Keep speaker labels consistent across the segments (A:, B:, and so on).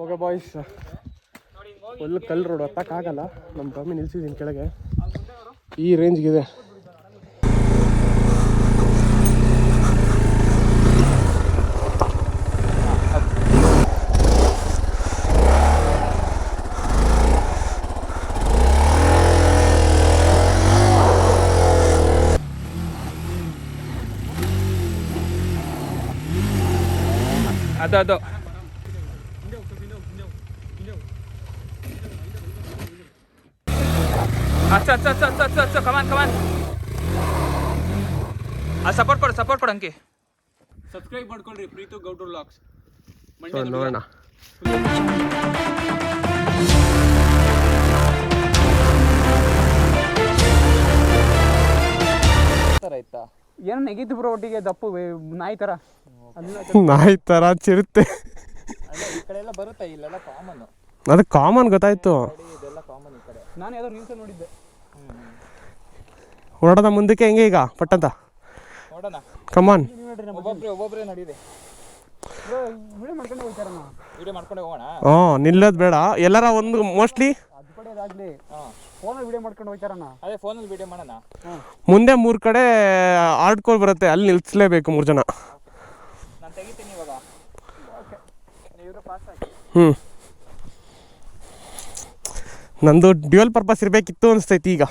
A: Okay boys, full ಕಲ್ road ಹತ್ತಕ್ಕಾಗಲ್ಲ. ನಮ್ಮ ಕಮ್ಮಿ ನಿಲ್ಸಿದ್ದೀನಿ ಕೆಳಗೆ, ಈ ರೇಂಜ್ಗಿದೆ.
B: ಅದು ಅಚ್ಚ ಕಮಾನ್ ಸಪೋರ್ಟ್ ಕೊಡು ಅಂಕಿ.
C: ಸಬ್ಸ್ಕ್ರೈಬ್ ಮಾಡ್ಕೊಳ್ರಿ ಪ್ರೀತು ಗೌಡ್ರು ವ್ಲಾಗ್ಸ್.
A: ನೋಡೋಣ.
C: ಆಯ್ತಾ ಏನೋ ನೆಗಿತು ಬ್ರೋ, ಒಟ್ಟಿಗೆ ದಪ್ಪು
A: ನಾಯಿ ಥರ ಚಿರುತ್ತೆ.
C: ಈ ಕಡೆ ಎಲ್ಲ ಬರುತ್ತೆ, ಇಲ್ಲೆಲ್ಲ ಕಾಮನ್.
A: ಅದು ಕಾಮನ್ ಗೊತ್ತಾಯ್ತು.
C: ಇದೆಲ್ಲ ಕಾಮನ್ ಈ ಕಡೆ. ನಾನು ಯಾವ್ದೋ ರೀಲ್ಸ್ ನೋಡಿದ್ದೆ.
A: ಹೊರಡದ ಮುಂದಕ್ಕೆ ಹೆಂಗೆ ಈಗ ಪಟ್ಟಂತ
C: ನೋಡೋಣ.
A: ಕಮಾನ್,
C: ಒಬ್ಬೊಬ್ರೆ ನಡೀರಿ. ವಿಡಿಯೋ ಮಾಡ್ಕೊಂಡು ಹೋಗೋಣ.
A: ನಿಲ್ಲೋದು ಬೇಡ. ಎಲ್ಲರ ಒಂದು ಮೋಸ್ಟ್ಲಿ
C: ಫೋನಲ್ಲಿ ವಿಡಿಯೋ ಮಾಡ್ಕೊಂಡು ಹೋಗ್ತಾರಣ್ಣ. ಅದೇ ಫೋನಲ್ಲಿ ವಿಡಿಯೋ ಮಾಡೋಣ.
A: ಮುಂದೆ 3 ಕಡೆ ಆಡ್ಕೊಂಡು ಬರುತ್ತೆ, ಅಲ್ಲಿ ನಿಲ್ಸಲೇಬೇಕು 3 ಜನ.
C: ನಾನು ತೆಗಿತೀನಿ ಇವಾಗ.
A: ನಂದು ಡ್ಯುಯಲ್ ಪರ್ಪಸ್ ಇರಬೇಕಿತ್ತು ಅನಿಸ್ತೈತಿ ಈಗ.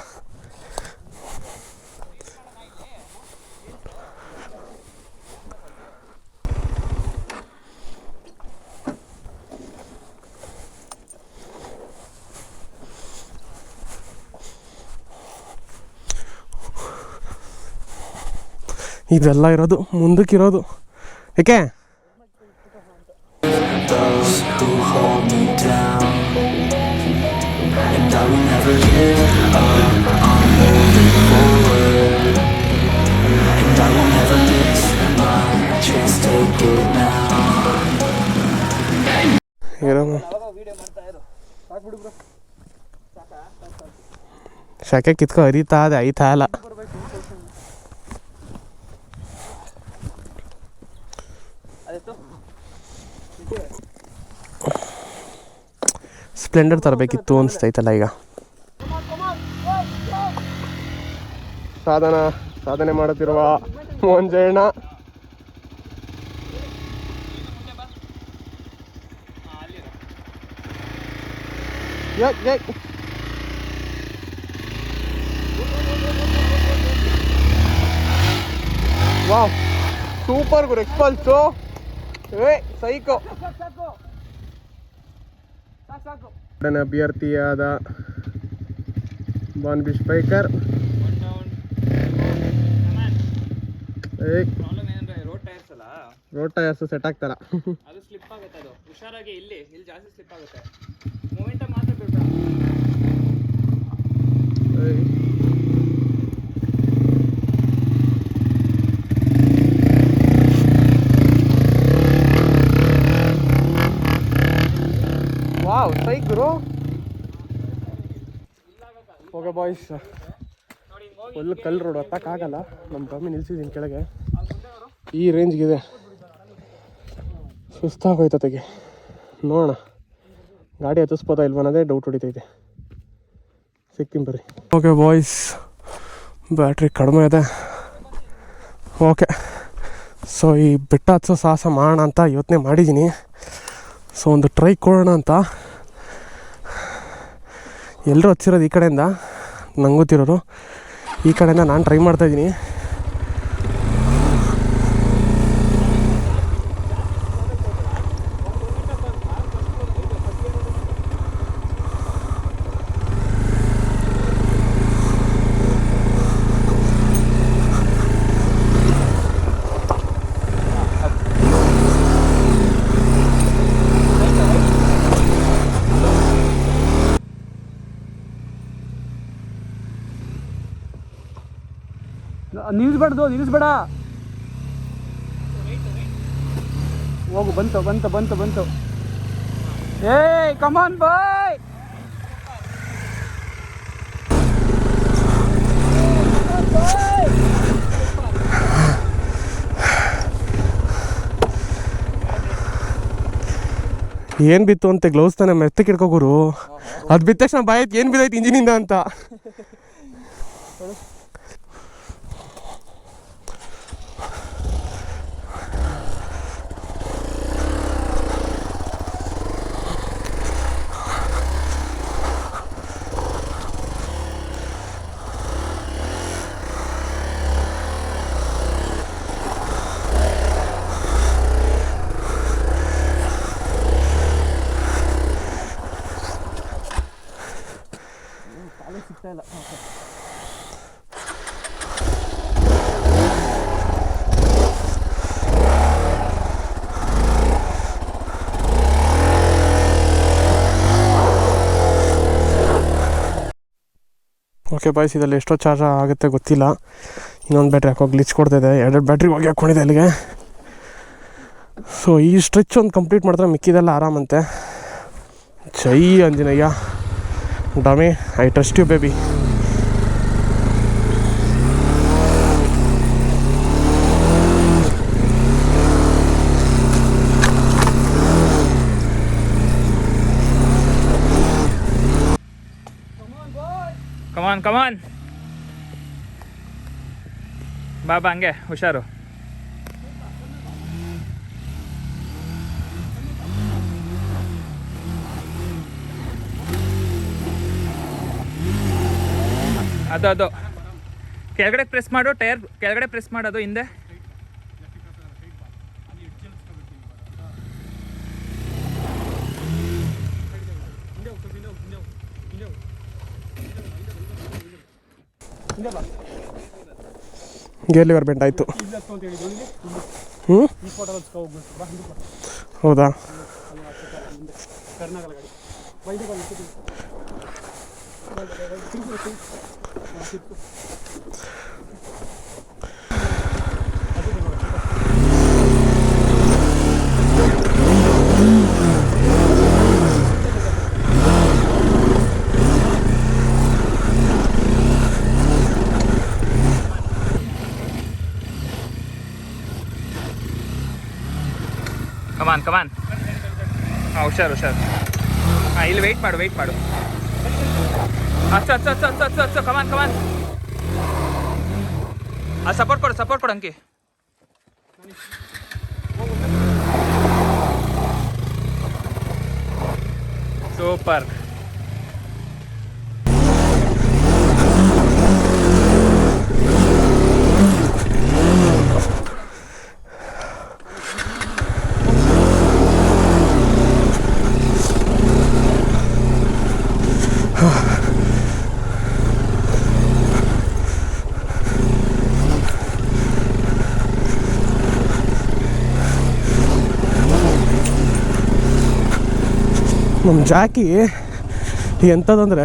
A: ಇದೆಲ್ಲ ಇರೋದು ಮುಂದಕ್ಕಿರೋದು ಏಕೆ? ಶಾಖೆ ಕಿತ್ಕೊ ಹರಿತಾ ಇದೆ, ಐತಾ ಇಲ್ಲ. ಸ್ಪ್ಲೆಂಡರ್ ತರಬೇಕಿತ್ತು ಅನಿಸ್ತೈತಲ್ಲ ಈಗ. ಸಾಧನೆ ಮಾಡುತ್ತಿರುವ ಮಂಜಣ್ಣ. ವಾವ್, ಸೂಪರ್ ಗುರು, ಎಕ್ಸ್ಪಲ್ಸು ಸೈಕೋ. ಅಭ್ಯರ್ಥಿಯಾದ ಬಾನ್ಬಿ ಸ್ಪೈಕರ್. ರೋಡ್ ಟೈರ್ಸ್ ಸೆಟ್ ಆಗ್ತಾರ,
C: ಅದು ಸ್ಲಿಪ್ ಆಗುತ್ತೆ. ಅದು ಹುಷಾರಾಗಿ, ಇಲ್ಲಿ ಜಾಸ್ತಿ ಸ್ಲಿಪ್ ಆಗುತ್ತೆ. ಮೂಮೆಂಟ್ ಮಾತ್ರ ಬಿಡ್ಬೇಡ.
A: ವಾವ್, ಸೈಕರು. ಓಕೆ ಬಾಯ್ಸ್, ಫುಲ್ ಕಲ್ ರೋಡ್ ಹತ್ತಕ್ಕಾಗಲ್ಲ. ನಮ್ಮ ಕಮ್ಮಿ ನಿಲ್ಸಿದ್ದೀನಿ ಕೆಳಗೆ, ಈ ರೇಂಜ್ಗಿದೆ. ಸುಸ್ತಾಗೋಯ್ತತೆಗೆ. ನೋಡೋಣ ಗಾಡಿ ಹತ್ತಿಸ್ಬೋದಾ ಇಲ್ವ ಅನ್ನೋದೇ ಡೌಟ್ ಹೊಡಿತೈತೆ. ಸಿಕ್ಕಿಂ ಬರ್ರಿ. ಓಕೆ ಬಾಯ್ಸ್, ಬ್ಯಾಟ್ರಿ ಕಡಿಮೆ ಇದೆ. ಓಕೆ, ಸೊ ಈ ಬೆಟ್ಟ ಹತ್ತೋ ಸಾಹಸ ಮಾಡೋಣ ಅಂತ ಯೋಚನೆ ಮಾಡಿದ್ದೀನಿ. ಸೊ ಒಂದು ಟ್ರೈ ಕೊಡೋಣ ಅಂತ. ಎಲ್ಲರೂ ಹಚ್ಚಿರೋದು ಈ ಕಡೆಯಿಂದ, ನಂಗೆ ಗೊತ್ತಿರೋರು ಈ ಕಡೆಯಿಂದ ನಾನು ಟ್ರೈ ಮಾಡ್ತಾಯಿದ್ದೀನಿ.
C: ನಿಲ್ಲಿಸ್ಬೇಡ. ಹೋಗು, ಬಂತು. ಏಯ್ ಕಮಾನ್ ಬಾಯ್.
A: ಏನು ಬಿತ್ತು ಅಂತ ಗ್ಲೌಸ್ ತಾನೆ ಮೆತ್ತಕ್ಕೆ ಹಿಡ್ಕೋಗುರು. ಅದು ಬಿದ್ದ ತಕ್ಷಣ ಬಾಯತ್ ಏನು ಬಿದ್ದೈತೆ ಇಂಜಿನಿಂದ ಅಂತ. ಓಕೆ ಬಾಯ್ಸ್, ಇದರಲ್ಲಿ ಎಷ್ಟೋ ಚಾರ್ಜ್ ಆಗುತ್ತೆ ಗೊತ್ತಿಲ್ಲ. ಇನ್ನೊಂದು ಬ್ಯಾಟ್ರಿ ಹಾಕೋ ಗ್ಲಿಚ್ ಕೊಡ್ತಾಯಿದೆ. 2 ಬ್ಯಾಟ್ರಿ ಹೋಗಿ ಹಾಕ್ಕೊಂಡಿದೆ ಅಲ್ಲಿಗೆ. ಸೊ ಈ ಸ್ಟ್ರೆಚ್ ಒಂದು ಕಂಪ್ಲೀಟ್ ಮಾಡಿದ್ರೆ ಮಿಕ್ಕಿದೆಲ್ಲ ಆರಾಮಂತೆ. ಜೈ ಆಂಜನೇಯ. ಡಮೆ, I trust you baby.
B: Come on ಬಾಬಾ, ಹಂಗೆ ಹುಷಾರು. ಅದು ಕೆಳಗಡೆ ಪ್ರೆಸ್ ಮಾಡು, ಟೈರ್ ಕೆಳಗಡೆ ಪ್ರೆಸ್ ಮಾಡೋದು ಹಿಂದೆ.
A: ಗೇರ್ ಲಿವರ್ ಬೆಂಡ್ ಆಯಿತು. ಹೌದಾ?
B: ಕಮಾನ್. ಹಾಂ, ಹುಷಾರು. ಹಾಂ, ಇಲ್ಲಿ ವೆಯ್ಟ್ ಮಾಡು. ಹಚ್ಚು. ಕಮಾನ್. ಸಪೋರ್ಟ್ ಕೊಡು ಅಂಕಿ. ಸೂಪರ್.
A: ನಮ್ಮ ಜಾಕಿ ಎಂಥದಂದರೆ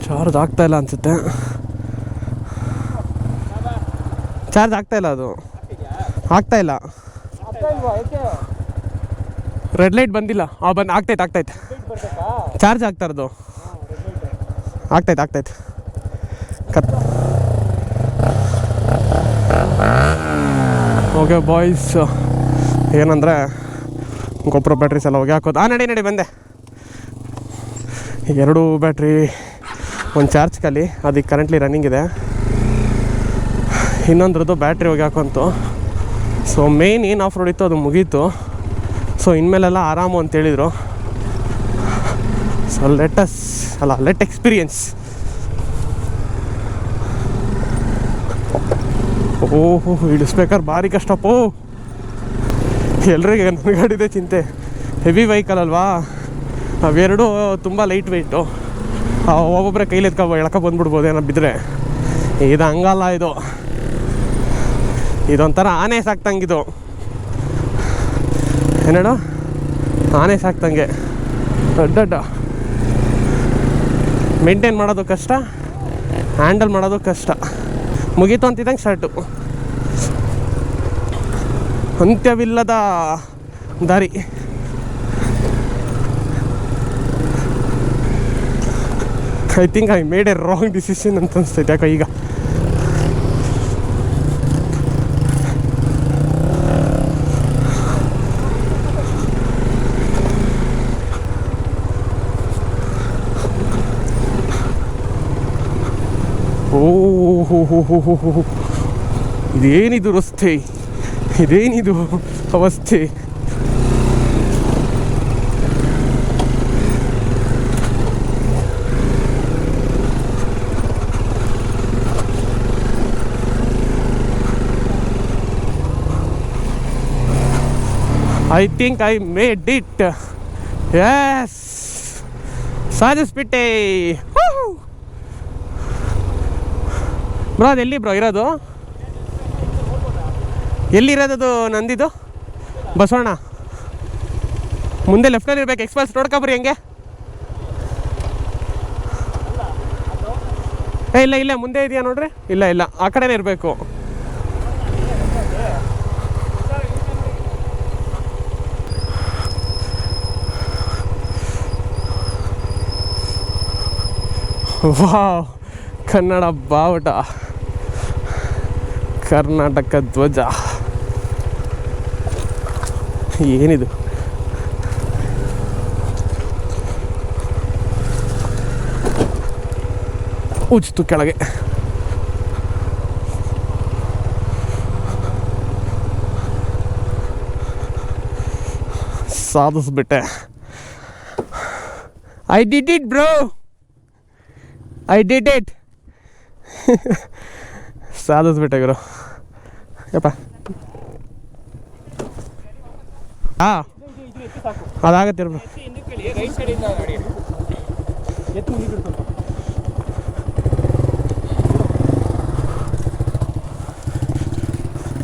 A: ಚಾರ್ಜ್ ಆಗ್ತಾಯಿಲ್ಲ ಅನಿಸುತ್ತೆ. ಚಾರ್ಜ್ ಆಗ್ತಾಯಿಲ್ಲ, ಅದು ಆಗ್ತಾಯಿಲ್ಲ. ರೆಡ್ ಲೈಟ್ ಬಂದಿಲ್ಲ. ಆಗ್ತೈತೆ. ಚಾರ್ಜ್ ಆಗ್ತಾ ಇರೋದು. ಆಗ್ತೈತೆ. ಓಕೆ ಬಾಯ್ಸ್, ಏನಂದರೆ ಗೊಬ್ಬರ ಬ್ಯಾಟ್ರೀಸ್ ಎಲ್ಲ ಹೋಗಿ ಹಾಕೋದು. ನಡಿ ಬಂದೆ. 2 ಬ್ಯಾಟ್ರಿ, ಒಂದು ಚಾರ್ಜ್ ಖಾಲಿ, ಅದಕ್ಕೆ ಕರೆಂಟ್ಲಿ ರನ್ನಿಂಗ್ ಇದೆ. ಇನ್ನೊಂದ್ರದ್ದು ಬ್ಯಾಟ್ರಿ ಹೋಗಿ ಹಾಕೋಂತು. ಸೊ ಮೇನ್ ಏನು ಆಫ್ ರೋಡ್ ಇತ್ತು ಅದು ಮುಗೀತು. ಸೊ ಇನ್ಮೇಲೆಲ್ಲ ಆರಾಮು ಅಂತೇಳಿದರು. So let experience. ಓಹೋ, ಇಳಿಸ್ಬೇಕಾದ್ರೆ ಭಾರಿ ಕಷ್ಟಪ್ಪೋ. ಎಲ್ರಿಗೆ ನನ್ನ ಗಾಡಿದೆ ಚಿಂತೆ. ಹೆವಿ ವೆಹಿಕಲ್ ಅಲ್ವಾ, ಅವೆರಡು ತುಂಬ ಲೈಟ್ ವೆಯ್ಟು. ಒಬ್ಬೊಬ್ಬರೇ ಕೈಲಿ ಎಳ್ಕೊ ಬಂದ್ಬಿಡ್ಬೋದು ಏನೋ ಬಿದ್ದರೆ. ಇದು ಹಂಗಲ್ಲ, ಇದೊಂಥರ ಆನೆ ಸಾಕ್ತಂಗಿದು. ಏನೇಳು, ಆನೆ ಸಾಕ್ತಂಗೆ. ದೊಡ್ಡ ಮೇಂಟೈನ್ ಮಾಡೋದು ಕಷ್ಟ, ಹ್ಯಾಂಡಲ್ ಮಾಡೋದು ಕಷ್ಟ. ಮುಗೀತು ಅಂತಿದ್ದಂಗೆ ಸ್ಟಾರ್ಟು. ಅಂತ್ಯವಿಲ್ಲದ ದಾರಿ. I think I made A wrong decision ಅಂತ ಅನಿಸ್ತೈತೆ ಯಾಕೆ ಈಗ. ಓಹೋ ಇದೇನಿದು ರಸ್ತೆ, ಇದೇನಿದು ಅವಸ್ಥೆ. I think I made it. Yes, ಸಾಧಿಸ್ಬಿಟ್ಟೆ. ಬ್ರೋ ಅದು ಎಲ್ಲಿ ಬ್ರೋ ಇರೋದು? ಎಲ್ಲಿರೋದದು ನಂದಿದು? ಬಸವಣ್ಣ ಮುಂದೆ ಲೆಫ್ಟಲ್ಲಿ ಇರ್ಬೇಕು. ಎಕ್ಸ್ಪ್ರೆಸ್ ನೋಡ್ಕೊಬ್ರಿ ಹೆಂಗೆ? ಇಲ್ಲ ಮುಂದೆ ಇದೆಯಾ ನೋಡ್ರಿ. ಇಲ್ಲ ಆ ಕಡೆನೇ ಇರಬೇಕು. ವಾವ್, ಕನ್ನಡ ಬಾವುಟ, ಕರ್ನಾಟಕ ಧ್ವಜ. ಏನಿದು? ಉಚ್ತು ಕೆಳಗೆ. ಸಾಧಿಸ್ಬಿಟ್ಟೆ. I did it bro, I did it. ಸಾಧಿಸ್ಬಿಟ್ಟೆ ಗುರು. ಯಪ್ಪ ಹಾಂ ಅದಾಗತ್ತೆ ಬ್ರೋ.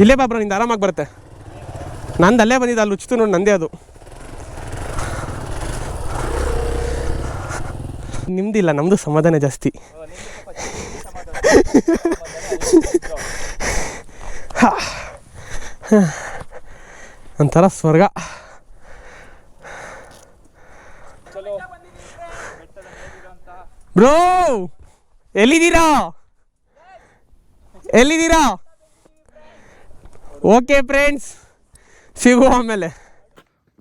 A: ಇಲ್ಲೇ ಬಾ ಬ್ರೋ, ನಿಂದು ಆರಾಮಾಗಿ ಬರುತ್ತೆ. ನಂದು ಅಲ್ಲೇ ಬಂದಿದ್ದು, ಅಲ್ಲಿ ಉಚ್ಚಿತು ನೋಡಿ, ನಂದೇ ಅದು. ನಿಮ್ದಿಲ್ಲ, ನಮ್ಮದು ಸಮಾಧಾನ ಜಾಸ್ತಿ. ಒಂಥರ ಸ್ವರ್ಗ. ಬ್ರೋ ಎಲ್ಲಿದ್ದೀರಾ? ಓಕೆ ಫ್ರೆಂಡ್ಸ್, ಸಿಗುವ ಆಮೇಲೆ.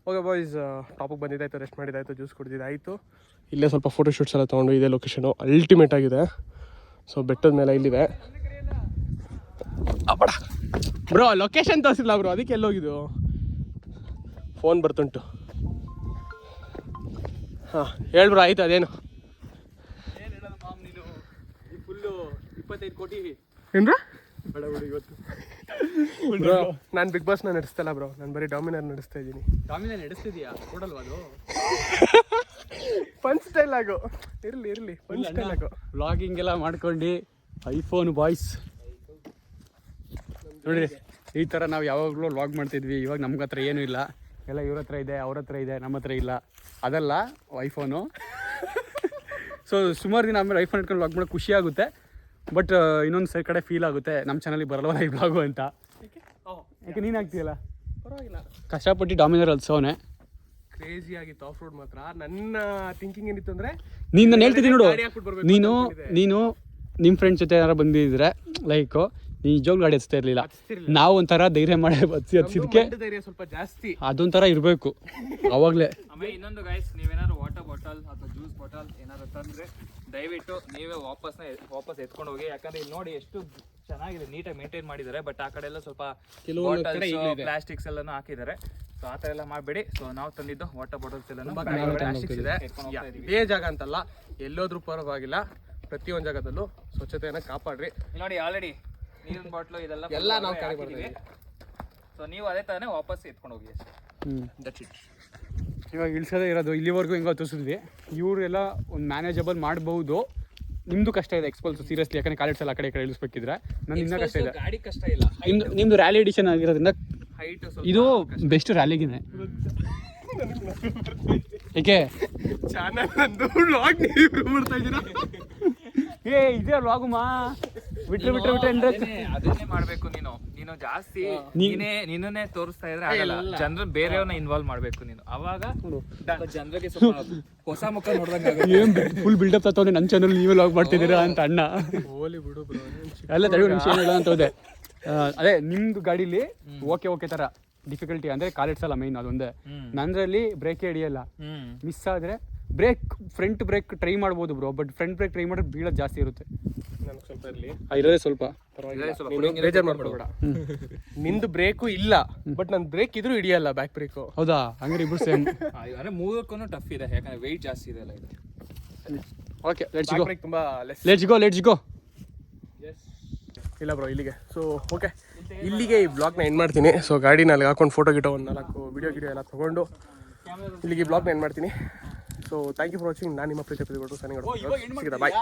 A: ಓಕೆ ಬಾಯ್ಸ್, ಟಾಪಿಗೆ ಬಂದಿದ್ದಾಯ್ತು, ರೆಸ್ಟ್ ಮಾಡಿದ್ದಾಯ್ತು, ಜ್ಯೂಸ್ ಕುಡಿದಿದ್ದಾಯಿತು. ಇಲ್ಲೇ ಸ್ವಲ್ಪ ಫೋಟೋಶೂಟ್ಸ್ ಎಲ್ಲ ತೊಗೊಂಡು, ಇದೇ ಲೊಕೇಶನು ಅಲ್ಟಿಮೇಟ್ ಆಗಿದೆ. ಸೊ ಬೆಟ್ಟದ ಮೇಲೆ ಇಲ್ಲಿದೆ. ಅಪ್ಪಡ ಬ್ರೋ, ಲೊಕೇಶನ್ ತೋರಿಸಿಲ್ಲ ಬ್ರೋ, ಅದಕ್ಕೆ ಎಲ್ಲೋಗಿದ್ದು. ಫೋನ್ ಬರ್ತುಂಟು. ಹಾಂ ಹೇಳ್ಬ್ರೋ, ಆಯಿತು. ಅದೇನು
C: ಫುಲ್ಲು 25 ಕೋಟಿ
A: ಏನ್ರ
C: ಬೇಡ ಬಿಡು ಇವತ್ತು.
A: ಬ್ರೋ ನಾನು ಬಿಗ್ ಬಾಸ್ನ ನಡೆಸ್ತಲ್ಲ ಬ್ರೋ, ನಾನು ಬರೀ ಡಾಮಿನರ್ ನಡೆಸ್ತಾ ಇದ್ದೀನಿ.
C: ಡಾಮಿನರ್ ನಡೆಸ್ತಿದ್ಯಾ? ಕೊಡಲ್ವಾ ಅದು?
A: ಫನ್ ಸ್ಟೈಲ್ ಆಗು, ಇರಲಿ ಫನ್ ಸ್ಟೈಲ್ ಆಗು.
C: ವ್ಲಾಗಿಂಗ್ ಎಲ್ಲ ಮಾಡ್ಕೊಂಡು ಐಫೋನ್ ಬಾಯ್ಸ್ ನೋಡಿ, ಈ ಥರ ನಾವು ಯಾವಾಗಲೂ ವ್ಲಾಗ್ ಮಾಡ್ತಿದ್ವಿ. ಇವಾಗ ನಮ್ಗೆ ಹತ್ರ ಏನೂ ಇಲ್ಲ, ಎಲ್ಲ ಇವ್ರ ಹತ್ರ ಇದೆ, ಅವ್ರ ಹತ್ರ ಇದೆ, ನಮ್ಮ ಹತ್ರ ಇಲ್ಲ. ಅದಲ್ಲ ಐಫೋನು. ಸೊ ಸುಮಾರು ದಿನ ಆಮೇಲೆ ಐಫೋನ್ ಇಟ್ಕೊಂಡು ವ್ಲಾಗ್ ಮಾಡೋಕ್ಕೆ ಖುಷಿ ಆಗುತ್ತೆ. ಬಟ್ ಇನ್ನೊಂದು ಸರಿ ಕಡೆ ಫೀಲ್ ಆಗುತ್ತೆ, ನಮ್ಮ ಚಾನಲಿಗೆ ಬರಲ್ವಲ್ಲ ಈ ವ್ಲಾಗು ಅಂತ. ಯಾಕೆ ನೀನು ಆಗ್ತೀಯಲ್ಲ?
A: ಪರವಾಗಿಲ್ಲ,
C: ಕಷ್ಟಪಟ್ಟು ಡಾಮಿನರ್ ಅಲ್ಸೋನೆ.
A: ಕ್ರೇಜಿ ಆಗಿತ್ತು ಆಫ್ ರೋಡ್ ಮಾತ್ರ. ನನ್ನ ಥಿಂಕಿಂಗ್ ಏನಿತ್ತು ಅಂದರೆ,
C: ನಾನು ಹೇಳ್ತಿದ್ದೀನಿ ನೋಡು, ನೀನು ನಿಮ್ಮ ಫ್ರೆಂಡ್ಸ್ ಜೊತೆ ಏನಾರು ಬಂದಿದ್ರೆ ಲೈಕು ನೀನು ನಿಜವಾಗ್ಲೂ ಗಾಡಿ ಹಚ್ತಾ ಇರಲಿಲ್ಲ. ನಾವು ಒಂಥರ ಧೈರ್ಯ ಮಾಡಿ ಹಚ್ಚಿದಕ್ಕೆ
A: ಸ್ವಲ್ಪ ಜಾಸ್ತಿ
C: ಅದೊಂಥರ ಇರಬೇಕು ಅವಾಗಲೇ.
B: ಆಮೇಲೆ ಇನ್ನೊಂದು ಗೈಸ್, ನೀವೇನಾದ್ರು ವಾಟರ್ ಬಾಟಲ್ ಅಥವಾ ಜ್ಯೂಸ್ ಬಾಟಲ್ ಏನಾದ್ರು ತಂದರೆ ದಯವಿಟ್ಟು ನೀವೇ ವಾಪಸ್ ಎತ್ಕೊಂಡು ಹೋಗಿ. ಯಾಕಂದ್ರೆ ಇಲ್ಲಿ ನೋಡಿ ಎಷ್ಟು ಚೆನ್ನಾಗಿದೆ, ನೀಟಾಗಿ ಮೇಂಟೈನ್ ಮಾಡಿದ್ದಾರೆ. ಬಟ್ ಆ ಕಡೆ ಎಲ್ಲ ಸ್ವಲ್ಪ ಪ್ಲಾಸ್ಟಿಕ್ಸ್ ಎಲ್ಲನೂ ಹಾಕಿದ್ದಾರೆ. ಸೊ ಆ ಥರ ಎಲ್ಲ ಮಾಡಬೇಡಿ. ಸೊ ನಾವು ತಂದಿದ್ದು ವಾಟರ್ ಬಾಟಲ್ಸ್ ಎಲ್ಲನೂ ಪ್ಲಾಸ್ಟಿಕ್ಸ್ ಇದೆ.
A: ಇದೇ ಜಾಗ ಅಂತಲ್ಲ, ಎಲ್ಲೋದ್ರೂ ಪರವಾಗಿಲ್ಲ, ಪ್ರತಿಯೊಂದು ಜಾಗದಲ್ಲೂ ಸ್ವಚ್ಛತೆಯನ್ನು ಕಾಪಾಡ್ರಿ.
B: ನೋಡಿ ಆಲ್ರೆಡಿ ನೀರಿನ ಬಾಟ್ಲು ಇದೆಲ್ಲ
A: ಎಲ್ಲ ನಾವು ಕಡೆ ಬರ್ತೀವಿ.
B: ಸೊ ನೀವು ಅದೇ ಥರನೇ ವಾಪಸ್ ಎತ್ಕೊಂಡು ಹೋಗಿ. That's it.
C: ಇವಾಗ ಇಳಿಸೋದೇ ಇರೋದು. ಇಲ್ಲಿವರೆಗೂ ಹೆಂಗೋ ತೋರಿಸಿದ್ವಿ. ಇವರೆಲ್ಲ ಒಂದು ಮ್ಯಾನೇಜಬಲ್ ಮಾಡ್ಬೋದು. ನಿಮ್ಮದು ಕಷ್ಟ ಇದೆ ಎಕ್ಸ್ಪಲ್ಸ್ ಸೀರಿಯಸ್ಲಿ, ಯಾಕಂದರೆ ಕಾಲೇಜ್ ಎಲ್ಲ ಆ ಕಡೆ ಈ ಕಡೆ ಇಳಿಸ್ಬೇಕಿದ್ರೆ ನನ್ನ ಇನ್ನೂ ಕಷ್ಟ ಇದೆ.
B: ಗಾಡಿ ಕಷ್ಟ ಇಲ್ಲ,
C: ನಿಮ್ಮದು ರ್ಯಾಲಿ ಎಡಿಷನ್ ಆಗಿರೋದ್ರಿಂದ
B: ಹೈಟ್
C: ಇದು ಬೆಸ್ಟ್ ರ್ಯಾಲಿಗಿನೇ. ಏಕೆ
A: ಚಾನಲ್ ನಂದು ವ್ಲಾಗ್ ನೀವು ಮಾಡ್ತಾ ಇದ್ದೀರಾ?
C: ಇದೇ ವ್ಲಾಗುಮಾ ಬಿಟ್ರೆ
B: ಅದನ್ನೇ ಮಾಡ್ಬೇಕು. ನೀನು ಜಾಸ್ತಿ ನಿನ್ನೇ ತೋರಿಸ್ತಾ ಇದ್ರೆ ಆಗಲ್ಲ. ಜನರು ಬೇರೆಯವ್ರನ್ನ ಇನ್ವಾಲ್ವ್ ಮಾಡ್ಬೇಕು ನೀನು. ಅವಾಗ ಜನರಿಗೆ ಸ್ವಲ್ಪ ಹೊಸ ಮುಖ ನೋಡ್ದಂಗ.
C: ಫುಲ್ ಬಿಲ್ಡಪ್ ತಗೊಂಡು ನನ್ನ ಚಾನಲ್ ನೀವೇ ವ್ಲಾಗ್ ಮಾಡ್ತಿದ್ದೀರಾ ಅಂತ ಅಣ್ಣ.
A: ಹೋಲಿ ಬಿಡು ಬ್ರೋ,
C: ಎಲ್ಲ ತಡೆ ನಿಮಿಷ ಏನು ಹೇಳೋ ಅಂತ ಹೋದೆ. ಅದೇ ನಿಮ್ದು ಗಾಡೀಲಿ ಓಕೆ ಥರ ಡಿಫಿಕಲ್ಟಿ ಅಂದರೆ ಕಾಲಿಡ್ಸಲ್ಲ ಮೈನ್ ಅದೊಂದೇ. ನಂದ್ರಲ್ಲಿ ಬ್ರೇಕೇ ಹಿಡಿಯಲ್ಲ. ಮಿಸ್ ಆದರೆ ಫ್ರಂಟ್ ಬ್ರೇಕ್ ಟ್ರೈ ಮಾಡ್ಬೋದು bro, but front brake try ಮಾಡಿದ್ರೆ ಬೀಳೋದು ಜಾಸ್ತಿ ಇರುತ್ತೆ.
A: ನನಗೆ ಸ್ವಲ್ಪ ಇರಲಿ,
C: ಇರೋದೇ ಸ್ವಲ್ಪ.
A: ಬೇಜಾರು ಮಾಡ್ಕೊಬೇಡ. ನಿಂದು ಬ್ರೇಕು ಇಲ್ಲ, ಬಟ್ ನನ್ನ ಬ್ರೇಕ್ ಇದ್ರೂ ಹಿಡಿಯಲ್ಲ, ಬ್ಯಾಕ್ ಬ್ರೇಕು.
C: ಹೌದಾ? ಹಂಗಾರೆ ಇಬ್ರು ಸೇಮ್.
B: ಅಂದರೆ ಮೂರಕ್ಕೂ ಟಫ್ ಇದೆ, ಯಾಕಂದ್ರೆ ವೆಯ್ಟ್ ಜಾಸ್ತಿ ಇದೆ ಅಲ್ಲ ಇದು.
C: Okay, let's go.
A: ಬ್ರೇಕ್ ತುಂಬ
C: ಲೆಟ್ಸ್ ಗೋ.
A: ಇಲ್ಲ ಬ್ರೋ, ಇಲ್ಲಿಗೆ. ಸೊ ಓಕೆ, ಇಲ್ಲಿಗೆ ಈ ಬ್ಲಾಗ್ನ ಎಂಡ್ ಮಾಡ್ತೀನಿ. ಸೊ ಗಾಡಿನ ಅಲ್ಲಿ ಹಾಕೊಂಡು ಫೋಟೋ ಗಿಟೋ ಒಂದು 4 ವಿಡಿಯೋ ಎಲ್ಲ ತೊಗೊಂಡು ಇಲ್ಲಿಗೆ ಬ್ಲಾಗ್ನ ಎಂಡ್ ಮಾಡ್ತೀನಿ. So thank you for watching. ನಾನು ನಿಮ್ಮ ಪ್ರೀತಿ ಗೌಡ್ರು ಸಿಗೋದ. ಬಾಯ್.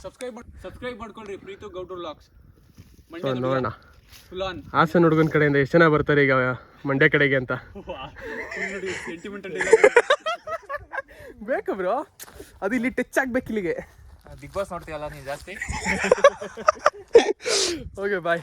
C: ಸಬ್ಸ್ಕ್ರೈಬ್ ಮಾಡ್ಕೊಳ್ರಿ ಪ್ರೀತು ಗೌಡ್ರು ವ್ಲಾಗ್ಸ್.
A: ಸೊ ನೋಡೋಣ ಹಾಸನ ಹುಡುಗನ ಕಡೆಯಿಂದ ಎಷ್ಟು ಜನ ಬರ್ತಾರೆ ಈಗ ಮಂಡ್ಯ ಕಡೆಗೆ ಅಂತ. ಬೇಕು ಬ್ರೋ, ಅದು ಇಲ್ಲಿ ಟಚ್ ಆಗ್ಬೇಕು ಇಲ್ಲಿಗೆ.
B: ಬಿಗ್ ಬಾಸ್ ನೋಡ್ತೀಯಲ್ಲ ನೀನು ಜಾಸ್ತಿ.
A: ಓಕೆ ಬಾಯ್.